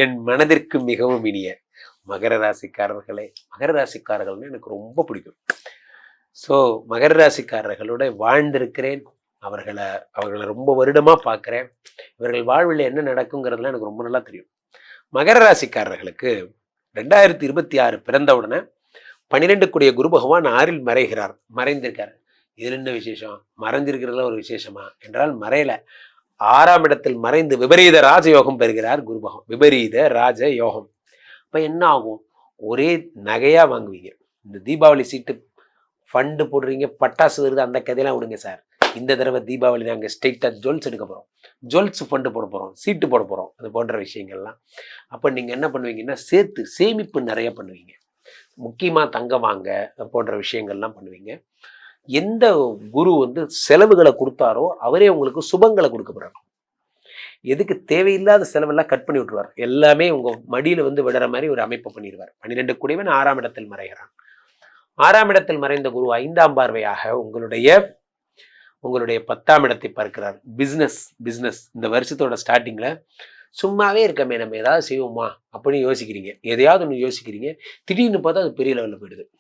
என் மனதிற்கு மிகவும் இனிய மகர ராசிக்காரர்களே, மகர ராசிக்காரர்கள்னு எனக்கு ரொம்ப பிடிக்கும். ஸோ மகர ராசிக்காரர்களோட வாழ்ந்திருக்கிறேன். அவர்களை ரொம்ப வருடமா பார்க்குறேன். இவர்கள் வாழ்வில் என்ன நடக்குங்கிறதுலாம் எனக்கு ரொம்ப நல்லா தெரியும். மகர ராசிக்காரர்களுக்கு 2026 பிறந்த உடனே 12 கூடிய குரு பகவான் 6ல் மறைந்திருக்கார். இதில் என்ன விசேஷம்? மறைஞ்சிருக்கிறதுல ஒரு விசேஷமா என்றால் மறையல. 6ஆம் இடத்தில் மறைந்து விபரீத ராஜயோகம் பெறுகிறார் குரு பகவான். விபரீத ராஜ யோகம். இப்போ என்ன ஆகும்? ஒரே நகையா வாங்குவீங்க. இந்த தீபாவளி சீட்டு ஃபண்டு போடுறீங்க, பட்டாசு வருது, அந்த கதையெல்லாம் விடுங்க சார். இந்த தடவை தீபாவளி நாங்கள் ஸ்ட்ரெயிட்டாக ஜுவல்ஸ் எடுக்க போகிறோம், ஜுவல்ஸ் ஃபண்டு போட போகிறோம், சீட்டு போட போகிறோம், அது போன்ற விஷயங்கள்லாம். அப்போ நீங்கள் என்ன பண்ணுவீங்கன்னா சேமிப்பு நிறைய பண்ணுவீங்க. முக்கியமாக தங்கம் வாங்க போன்ற விஷயங்கள்லாம் பண்ணுவீங்க. எந்த குரு செலவுகளை கொடுத்தாரோ அவரே உங்களுக்கு சுபங்களை கொடுக்க போறாரு. எதுக்கு தேவையில்லாத செலவெல்லாம் கட் பண்ணி விட்டுருவார். எல்லாமே உங்க மடியில விடுற மாதிரி ஒரு அமைப்பு பண்ணிடுவார். 12 கூடியவன் 6ஆம் இடத்தில் மறைகிறான். 6ஆம் இடத்தில் மறைந்த குரு 5ஆம் பார்வையாக உங்களுடைய 10ஆம் இடத்தை பார்க்கிறார். பிஸ்னஸ் இந்த வருஷத்தோட ஸ்டார்டிங்ல சும்மாவே இருக்கமே, நம்ம ஏதாவது செய்வோமா அப்படின்னு யோசிக்கிறீங்க. எதையாவது ஒன்று யோசிக்கிறீங்க, திடீர்னு பார்த்தா அது பெரிய லெவலில் போயிடுது.